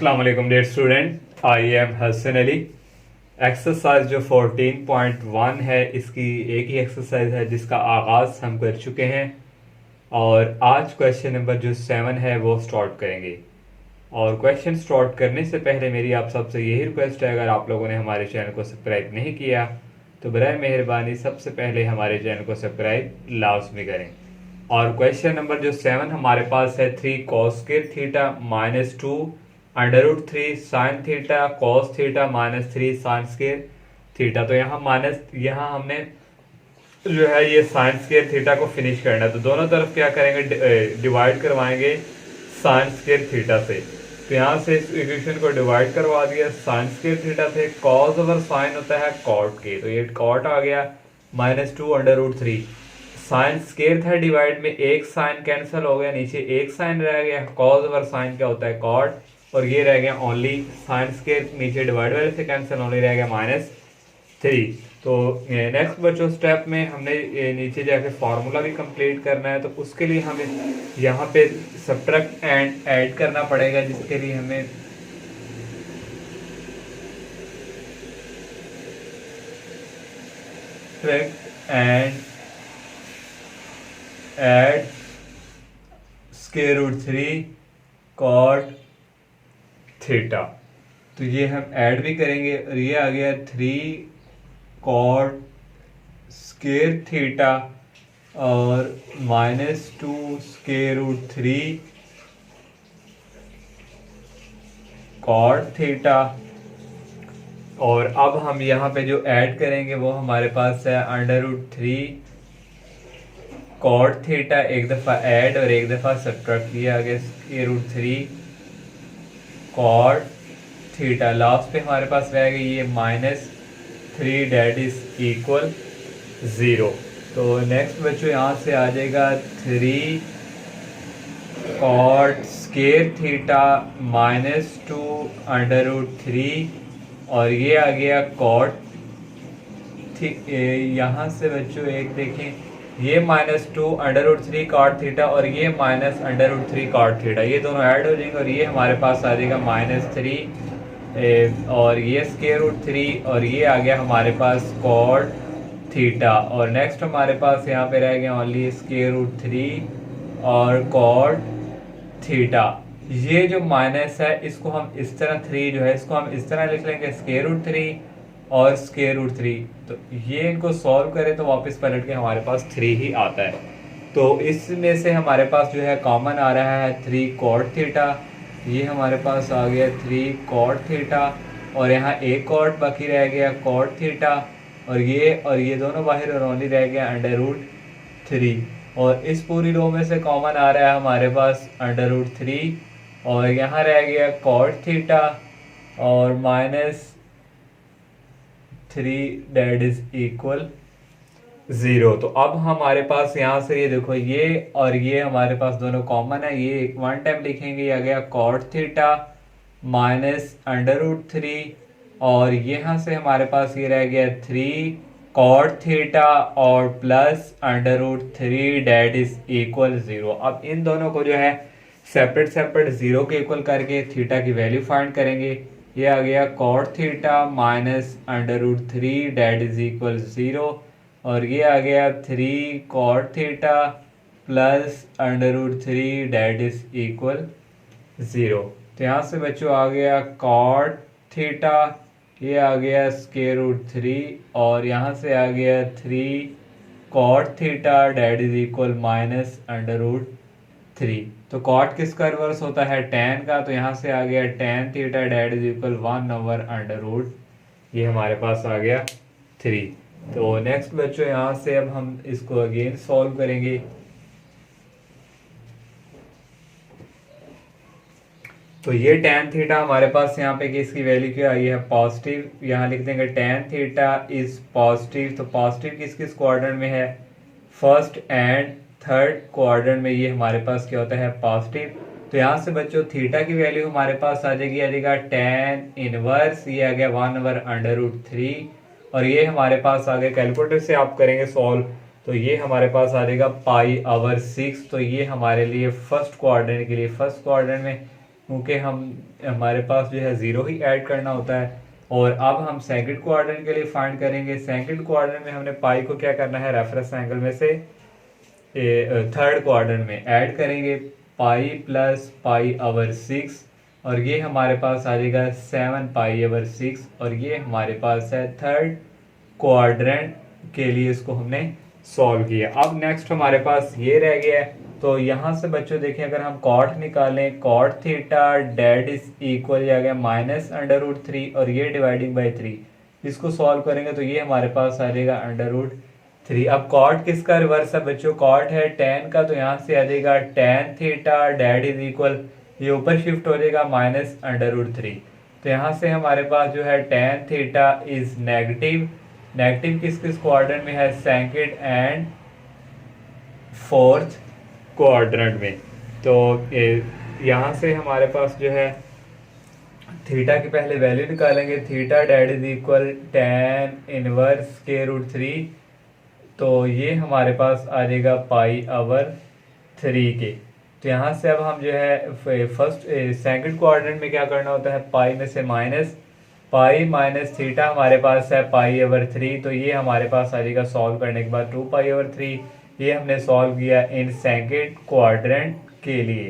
अस्सलाम वालेकुम dear student, I am Hasan Ali. Exercise जो 14.1 है, इसकी एक ही एक्सरसाइज है जिसका आगाज हम कर चुके हैं और आज क्वेश्चन नंबर जो 7 है वो स्टार्ट करेंगे। और क्वेश्चन स्टार्ट करने से पहले मेरी आप सबसे यही रिक्वेस्ट है, अगर आप लोगों ने हमारे चैनल को सब्सक्राइब नहीं किया तो बराए मेहरबानी सबसे पहले हमारे चैनल को सब्सक्राइब लाजमी करें। और क्वेश्चन नंबर जो 7 हमारे पास है 3 cos square theta minus 2 √3 sine theta cos theta minus 3 sign square theta. तो यहाँ हमने जो है ये साइन स्क्वायर थीटा को फिनिश करना है, तो दोनों तरफ क्या करेंगे, डिवाइड करवाएंगे साइन स्क्वायर थीटा से। तो यहाँ से इस इक्वेशन को डिवाइड करवा दिया साइन स्क्वायर थीटा से। कॉस ओवर साइन होता है कॉट के, तो ये कॉट आ गया -2 √3। साइन स्क्वायर था डिवाइड में, एक साइन कैंसिल हो गया, नीचे एक साइन रह गया। कॉस ओवर साइन क्या होता है कॉट, और ये रह गया ओनली साइन स्क्वायर, नीचे डिवाइड वाले से कैंसिल, ओनली रह गया -3। तो नेक्स्ट बच्चों स्टेप में हमने नीचे जाके फार्मूला भी कंप्लीट करना है, तो उसके लिए हमें यहाँ पे सब्ट्रैक्ट एंड ऐड करना पड़ेगा, जिसके लिए हमें subtract and add √3 cot theta. तो ये हम ऐड भी करेंगे और ये आ गया 3 कॉट स्क्वायर थीटा और -2 √3 कॉट थीटा। और अब हम यहाँ पे जो ऐड करेंगे वो हमारे पास है √3 कॉट थीटा, एक दफ़ा ऐड और एक दफ़ा सब्ट्रैक्ट किया गया √3 कॉट थीटा। लास्ट पे हमारे पास रह गई ये -3 डेट इज इक्वल 0। तो नेक्स्ट बच्चों यहाँ से आ जाएगा 3 कॉट स्क्वायर थीटा -2 √3 और ये आ गया कॉट। यहाँ से बच्चों एक देखें, ये -2 √3 कॉट थीटा और ये -√3 कॉट थीटा, ये दोनों ऐड हो जाएंगे और ये हमारे पास आ जाएगा -3 और ये √3 और ये आ गया हमारे पास कॉट थीटा। और नेक्स्ट हमारे पास यहाँ पे रह गया ओनली √3 और कॉट थीटा। ये जो माइनस है इसको हम इस तरह 3 जो है इसको हम इस तरह लिख लेंगे √3 और √3। तो ये इनको सॉल्व करें तो वापस पलट के हमारे पास 3 ही आता है। तो इसमें से हमारे पास जो है कॉमन आ रहा है 3 कॉट थीटा, ये हमारे पास आ गया 3 कॉट थीटा और यहाँ एक कॉट बाकी रह गया कॉट थीटा और ये दोनों बाहर और ओनली रह गया √3। और इस पूरी रो में से कॉमन आ रहा है हमारे पास √3 और यहाँ रह गया कॉट थीटा और -3 डेट इज इक्वल 0। तो अब हमारे पास यहाँ से ये देखो, ये और ये हमारे पास दोनों कॉमन है, ये एक वन टाइम लिखेंगे, ये आ गया कॉट थीटा -√3 और यहाँ से हमारे पास ये रह गया 3 कॉट थीटा और प्लस √3 डेट इज इक्वल 0। अब इन दोनों को जो है सेपरेट 0 के इक्वल करके थीटा की वैल्यू फाइंड करेंगे। ये आ गया cot theta -√3 that is equal 0 और ये आ गया 3 cot theta plus √3 that is equal 0। तो यहाँ से बच्चों आ गया कॉट थीटा, ये आ गया √3 और यहाँ से आ गया 3 cot theta that is equal -√3। तो कॉट किसका रिवर्स होता है tan का, तो यहाँ से आ गया tan theta that is equal 1/√, ये हमारे पास आ गया 3। तो नेक्स्ट बच्चों यहाँ से अब हम इसको अगेन सॉल्व करेंगे। तो ये tan थीटा हमारे पास यहाँ पे किसकी वैल्यू क्या आई है, पॉजिटिव, यहाँ लिख देंगे tan थीटा इज पॉजिटिव। तो पॉजिटिव किस क्वाड्रेंट में है, फर्स्ट एंड थर्ड क्वाड्रेंट में ये हमारे पास क्या होता है पॉजिटिव। तो यहाँ से बच्चों थीटा की वैल्यू हमारे पास आ जाएगा tan इनवर्स, ये आ गया 1/√3 और ये हमारे पास आ गया, कैलकुलेटर से आप करेंगे सॉल्व तो ये हमारे पास आ जाएगा π/6। तो ये हमारे लिए फर्स्ट क्वाड्रेंट के लिए, फर्स्ट क्वाड्रेंट में क्योंकि हमारे पास जो है 0 ही ऐड करना होता है। और अब हम सेकंड क्वाड्रेंट के लिए फाइंड करेंगे। सेकंड क्वाड्रेंट में हमने पाई को क्या करना है, रेफरेंस एंगल में से थर्ड क्वाड्रेंट में ऐड करेंगे, पाई प्लस पाई ओवर 6, और ये हमारे पास आ जाएगा 7 पाई ओवर 6, और ये हमारे पास है थर्ड क्वाड्रेंट के लिए इसको हमने सॉल्व किया। अब नेक्स्ट हमारे पास ये रह गया है। तो यहाँ से बच्चों देखें, अगर हम कॉट निकालें, cot theta that is equal आ गया -√3 और ये डिवाइडिंग बाई 3, इसको सॉल्व करेंगे तो ये हमारे पास आ जाएगा √3। अब कॉट किसका रिवर्स है बच्चों, कॉट है tan का, तो यहाँ से आ जाएगा tan theta that is equal, ये ऊपर शिफ्ट हो जाएगा -√3। तो यहाँ से हमारे पास जो है tan theta is negative. Negative किस किस क्वाड्रेंट में है, सेकंड एंड फोर्थ क्वाड्रेंट में। तो यहाँ से हमारे पास जो है थीटा की पहले वैल्यू निकालेंगे, theta that is equal tan inverse के√3, तो ये हमारे पास आ जाएगा पाई ओवर 3 के। तो यहाँ से अब हम जो है फर्स्ट सेकंड क्वाड्रेंट में क्या करना होता है, पाई में से माइनस, पाई माइनस थीटा हमारे पास है पाई ओवर 3, तो ये हमारे पास आ जाएगा सॉल्व करने के बाद 2 पाई ओवर 3। ये हमने सॉल्व किया इन सेकंड क्वाड्रेंट के लिए।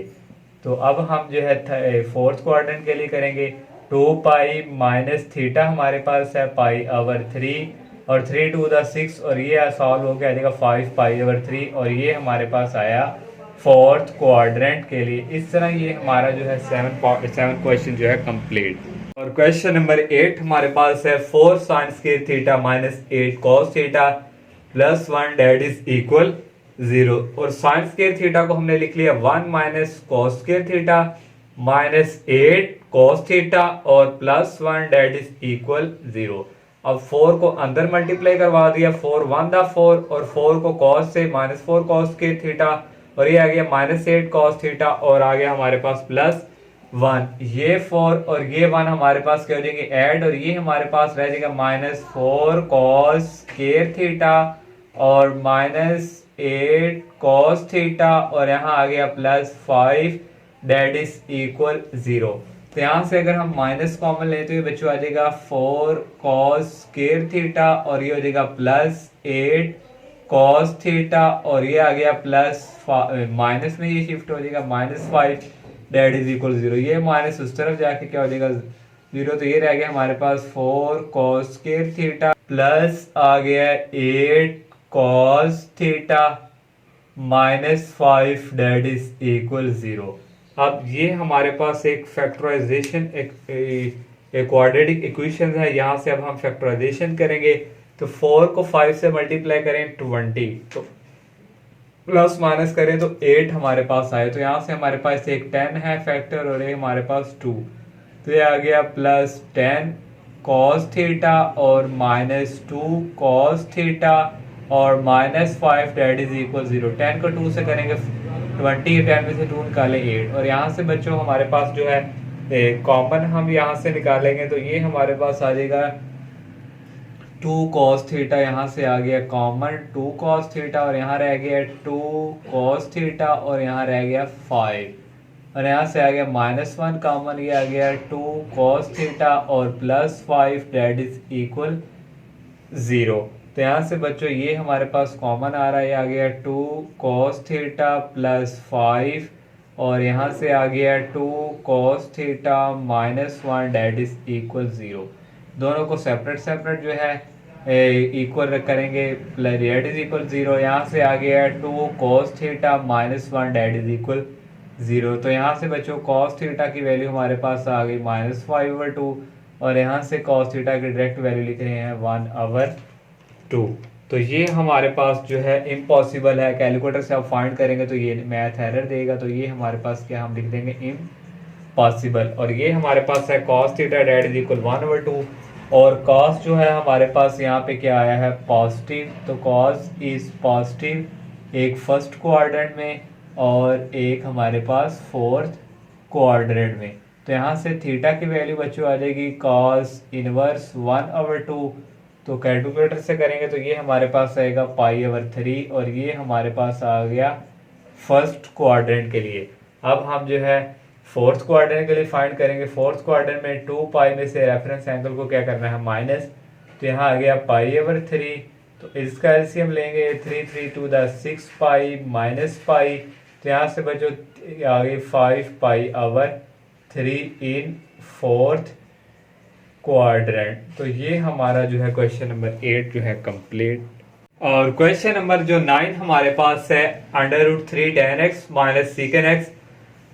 तो अब हम जो है फोर्थ क्वाड्रेंट के लिए करेंगे, 2 पाई माइनस थीटा हमारे पास है पाई ओवर 3, और 3 टू द 6, और ये सॉल्व हो गया आ जाएगा 5 पाई ओवर 3, और ये हमारे पास आया फोर्थ क्वाड्रेंट के लिए। इस तरह ये हमारा जो है 7 क्वेश्चन जो है कंप्लीट। और क्वेश्चन नंबर 8 हमारे पास है 4 sine square theta -8 cos theta +1 that is equal 0। और साइन स्क्वायर थीटा को हमने लिख लिया 1 minus cos square theta -8 cos theta और +1 डेट इज इक्वल 0। अब 4 को अंदर मल्टीप्लाई करवा दिया, 4 1 दा 4, और 4 को कॉस से -4 कॉस स्क्वायर थीटा, और ये आ गया -8 कॉस थीटा, और आ गया हमारे पास +1। ये 4 और ये 1 हमारे पास क्या हो जाएंगे ऐड, और ये हमारे पास रह जाएगा -4 कॉस स्क्वायर थीटा और -8 कॉस थीटा, और यहाँ आ गया +5 डेट इज इक्वल 0। तो यहाँ से अगर हम माइनस कॉमन लें तो ये बच्चों आ जाएगा 4 कॉस स्क्वायर थीटा, और ये हो जाएगा +8 कॉस थीटा, और ये आ गया माइनस में ये शिफ्ट हो जाएगा -5 डेट इज इक्वल 0। ये माइनस उस तरफ जाके क्या हो जाएगा 0। तो ये रह गया हमारे पास 4 कॉस स्क्वायर थीटा प्लस आ गया 8 cos theta -5 that is equal 0। अब ये हमारे पास एक फैक्टराइजेशन एक क्वाड्रेटिक इक्वेशन है। यहाँ से अब हम फैक्टराइजेशन करेंगे, तो 4 को 5 से मल्टीप्लाई करें 20, तो प्लस माइनस करें तो 8 हमारे पास आए। तो यहाँ से हमारे पास एक 10 है फैक्टर, और एक हमारे पास 2, तो ये आ गया +10 कॉस थीटा और -2 कॉस थीटा और -5 डेट इज इक्वल 0। 10 को 2 से करेंगे 20, 10 में से 2 निकाले 8, और यहाँ से बच्चों हमारे पास जो है कॉमन हम यहाँ से निकालेंगे, तो ये हमारे पास आ जाएगा 2 cos थीटा, यहाँ से आ गया कॉमन 2 cos थीटा, और यहाँ रह गया 2 cos थीटा, और यहाँ रह गया 5, और यहाँ से आ गया -1 कॉमन, ये आ गया 2 cos थीटा और +5 डेट इज इक्वल 0। तो यहाँ से बच्चों ये हमारे पास कॉमन आ रहा है, आ गया 2 cos थीटा +5, और यहाँ से आ गया 2 cos theta -1 that is equal 0। दोनों को सेपरेट सेपरेट जो है इक्वल करेंगे, डेट इज इक्वल 0। यहाँ से आ गया 2 cos theta -1 that is equal 0। तो यहाँ से बच्चों cos थीटा की वैल्यू हमारे पास आ गई -5/2, और यहाँ से cos थीटा की डायरेक्ट वैल्यू लिख रहे हैं 1/2। तो ये हमारे पास जो है इम्पॉसिबल है। कैलकुलेटर से आप फाइंड करेंगे तो ये मैथ एरर देगा, तो ये हमारे पास क्या हम लिख देंगे इम्पॉसिबल। और ये हमारे पास है cos theta that is equal 1/2, और cos जो है हमारे पास यहाँ पे क्या आया है पॉजिटिव, तो cos इज पॉजिटिव एक फर्स्ट क्वाड्रेंट में और एक हमारे पास फोर्थ क्वाड्रेंट में। तो यहाँ से थीटा की वैल्यू बच्चों आ जाएगी cos इनवर्स 1/2, तो कैलकुलेटर से करेंगे तो ये हमारे पास आएगा π/3, और ये हमारे पास आ गया फर्स्ट क्वाड्रेंट के लिए। अब हम जो है फोर्थ क्वाड्रेंट के लिए फाइंड करेंगे। फोर्थ क्वाड्रेंट में 2 पाई में से रेफरेंस एंगल को क्या करना है माइनस, तो यहाँ आ गया पाई/3। तो इसका एलसीएम लेंगे 3 3 to the 6 pi minus pi, तो यहाँ से बचो आ गई 5 पाई/3 इन फोर्थ क्वाड्रेंट। तो ये हमारा जो है क्वेश्चन नंबर 8 जो है कंप्लीट। और क्वेश्चन नंबर जो 9 हमारे पास है √3 tan x minus secant x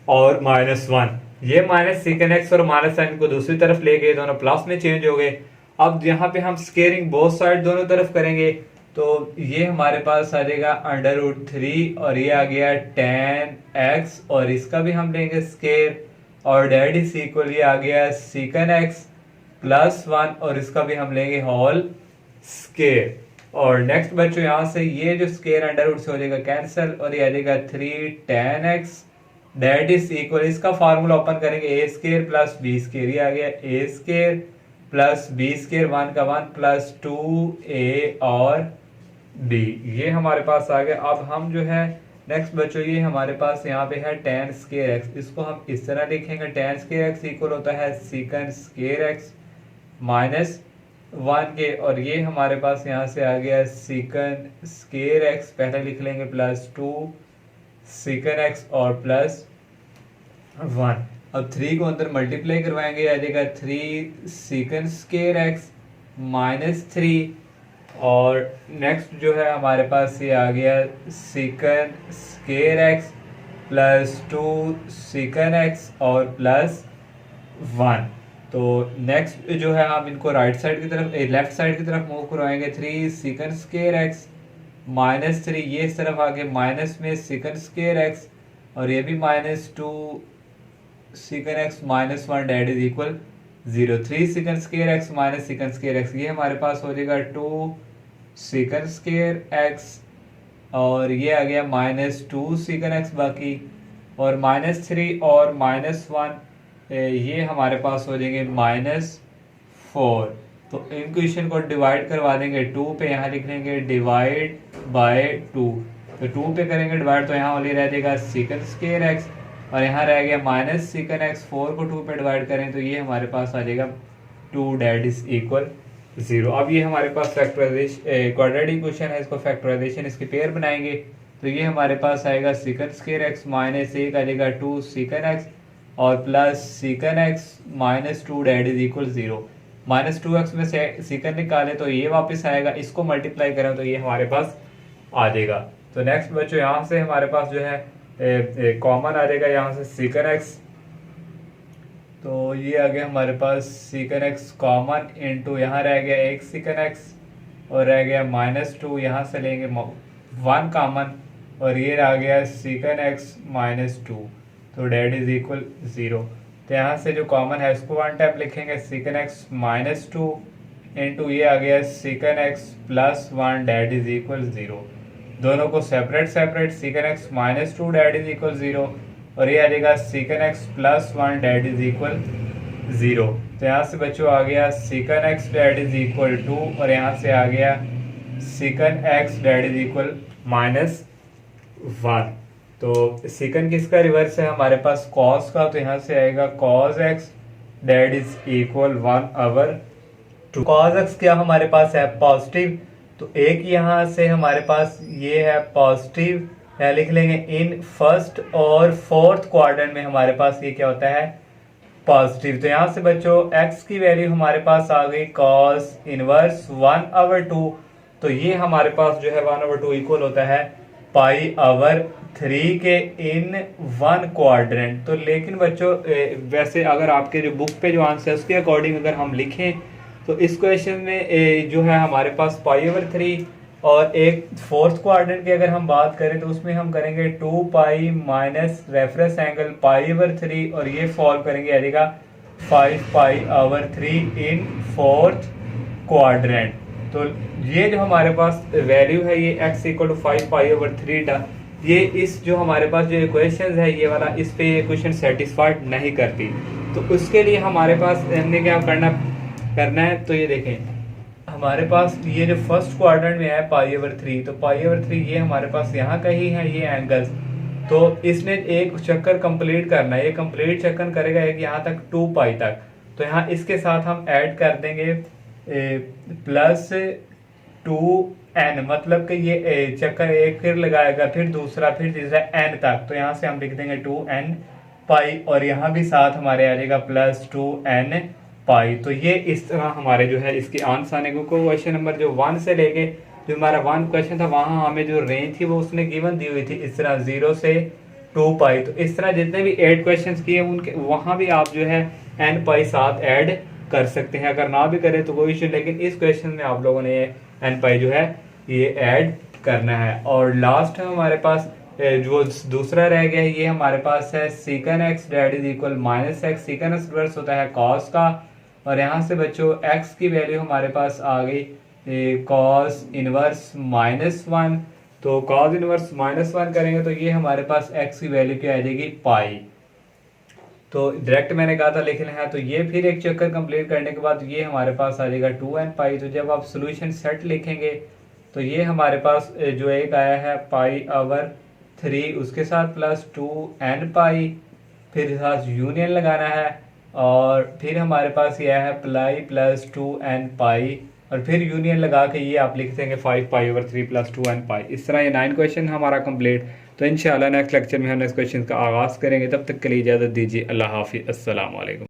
और -1। ये माइनस secant x और माइनस साइन को दूसरी तरफ ले गए, दोनों प्लस में चेंज हो गए। अब यहाँ पे हम स्केयरिंग बोथ साइड दोनों तरफ करेंगे, तो ये हमारे पास आ जाएगा √3 और ये आ गया tan x और इसका भी हम लेंगे स्केयर, और डेट इज इक्वल ये आ गया secant x +1 और इसका भी हम लेंगे होल स्केयर। और नेक्स्ट बच्चों यहाँ से ये जो स्केयर √ से हो जाएगा कैंसिल और ये आ जाएगा 3 tan x that is equal, इसका फार्मूला ओपन करेंगे a square plus b square, ये आ गया a square plus b square 1 का 1 प्लस 2a और b, ये हमारे पास आ गया। अब हम जो है नेक्स्ट बच्चों ये हमारे पास यहाँ पे है tan स्केयर x, इसको हम इस तरह लिखेंगे tan स्केयर x इक्वल होता है secant स्केयर x -1 के, और ये हमारे पास यहाँ से आ गया secant स्केयर x पहले लिख लेंगे +2 secant x और +1। अब 3 को अंदर मल्टीप्लाई करवाएंगे, आ जाएगा 3 secant स्केयर x -3 और नेक्स्ट जो है हमारे पास ये आ गया secant square x +2 secant x और +1। तो नेक्स्ट जो है हम इनको राइट साइड की तरफ लेफ्ट साइड की तरफ मूव करवाएंगे। 3 secant स्केयर x -3, ये इस तरफ आके माइनस में secant स्केयर x और ये भी -2 secant x -1 that is equal 0। 3 secant square x minus secant square x, ये हमारे पास हो जाएगा 2 secant स्केयर x और ये आ गया -2 secant x बाकी, और -3 और -1 ये हमारे पास हो जाएंगे -4। तो इन क्वेश्चन को डिवाइड करवा देंगे 2 पे, यहाँ लिख लेंगे डिवाइड बाय 2, तो 2 पे करेंगे डिवाइड तो यहाँ वाली रह जाएगा secant स्केयर x और यहाँ रह गया -secant x। 4 को 2 पे डिवाइड करें तो ये हमारे पास आ जाएगा 2 डेट इज इक्वल 0। अब ये हमारे पास फैक्टराइजेशन क्वाड्रेटिक इक्वेशन है, इसको फैक्टराइजेशन इसके पेयर बनाएंगे तो ये हमारे पास आएगा secant स्केयर x -1 आ जाएगा 2 secant x और plus secant x -2 that is equal 0। -2x में से secant निकाले तो ये वापस आएगा, इसको मल्टीप्लाई करें तो ये हमारे पास आ जाएगा। तो नेक्स्ट बच्चों यहाँ से हमारे पास जो है कॉमन आ जाएगा यहाँ से secant x, तो ये आ गया हमारे पास secant x कॉमन इनटू यहाँ रह गया 1 secant x और रह गया -2, यहाँ से लेंगे 1 कॉमन और ये रह गया secant x -2, तो डेट इज इक्वल 0। तो यहाँ से जो कॉमन है इसको 1 टाइम लिखेंगे secant x -2 इनटू ये आ गया secant x +1 that is equal 0। दोनों को separate secant x -2 that is equal 0 और ये आ जाएगा secant x +1 that is equal 0। तो यहाँ से बच्चों आ गया secant x that is equal 2 और यहाँ से आ गया secant x that is equal -1। तो secant किसका रिवर्स है हमारे पास cos का, तो यहाँ से आएगा cos x that is equal 1/2। cos x क्या हमारे पास है पॉजिटिव, तो एक यहाँ से हमारे पास ये है पॉजिटिव, यहाँ लिख लेंगे इन फर्स्ट और फोर्थ क्वाड्रेंट में हमारे पास ये क्या होता है पॉजिटिव। तो यहाँ से बच्चों x की वैल्यू हमारे पास आ गई cos इनवर्स 1/2, तो ये हमारे पास जो है 1/2 इक्वल होता है π/3 के इन 1 क्वाड्रेंट। तो लेकिन बच्चों वैसे अगर आपके जो बुक पे जो आंसर है उसके अकॉर्डिंग अगर हम लिखें तो इस क्वेश्चन में जो है हमारे पास π/3 और एक फोर्थ क्वाड्रेंट की अगर हम बात करें तो उसमें हम करेंगे 2 पाई माइनस रेफरेंस एंगल π/3 और ये फॉल्व करेंगे आ जाएगा 5 π/3 इन फोर्थ क्वाड्रेंट। तो ये जो हमारे पास वैल्यू है ये x इक्वल टू 5 π/3 ये इस जो हमारे पास जो इक्वेशन है ये वाला इस पे ये क्वेश्चन सेटिस्फाइड नहीं करती। तो उसके लिए हमारे पास हमने क्या करना है, तो ये देखें हमारे पास ये जो फर्स्ट क्वाड्रेंट में है π/3, तो π/3 ये हमारे पास यहाँ का ही है ये एंगल्स, तो इसने एक चक्कर कंप्लीट करना है, ये कंप्लीट चक्कर करेगा एक यहाँ तक 2 पाई तक। तो यहाँ इसके साथ हम ऐड कर देंगे प्लस 2n, मतलब कि ये चक्कर एक फिर लगाएगा, फिर दूसरा, फिर तीसरा n तक। तो यहाँ से हम लिख देंगे 2n पाई, और यहाँ भी साथ हमारे आ जाएगा प्लस 2n पाई। तो ये इस तरह हमारे जो है इसके आंसर आने को क्वेश्चन नंबर जो 1 से लेके जो हमारा 1 क्वेश्चन था, वहाँ हमें जो रेंज थी वो उसने गिवन दी हुई थी इस तरह 0 से 2 पाई। तो इस तरह जितने भी 8 क्वेश्चन किए उनके वहाँ भी आप जो है n पाई साथ ऐड कर सकते हैं, अगर ना भी करें तो कोई इशू, लेकिन इस क्वेश्चन में आप लोगों ने n पाई जो है ये ऐड करना है। और लास्ट है हमारे पास जो दूसरा रह गया है, ये हमारे पास है secant x that is equal minus x. Secant x inverse होता है कॉस का, और यहाँ से बच्चों x की वैल्यू हमारे पास आ गई कॉस इनवर्स -1। तो कॉस इनवर्स -1 करेंगे तो ये हमारे पास x की वैल्यू क्या आ जाएगी, पाई। तो डायरेक्ट मैंने कहा था लिखना है, तो ये फिर एक चक्कर कंप्लीट करने के बाद ये हमारे पास आ जाएगा 2n पाई। तो जब आप सोल्यूशन सेट लिखेंगे तो ये हमारे पास जो एक आया है π/3, उसके साथ प्लस 2n पाई, फिर साथ यूनियन लगाना है, और फिर हमारे पास ये है पाई प्लस 2n पाई, और फिर यूनियन लगा के ये आप लिख देंगे 5π/3 प्लस 2n पाई। इस तरह ये 9 क्वेश्चन हमारा कंप्लीट। तो इंशाल्लाह नेक्स्ट लेक्चर में हम नेक्स्ट क्वेश्चन का आगाज़ करेंगे। तब तक के लिए इजाज़त दीजिए। अल्लाह हाफिज़, अस्सलाम वालेकुम।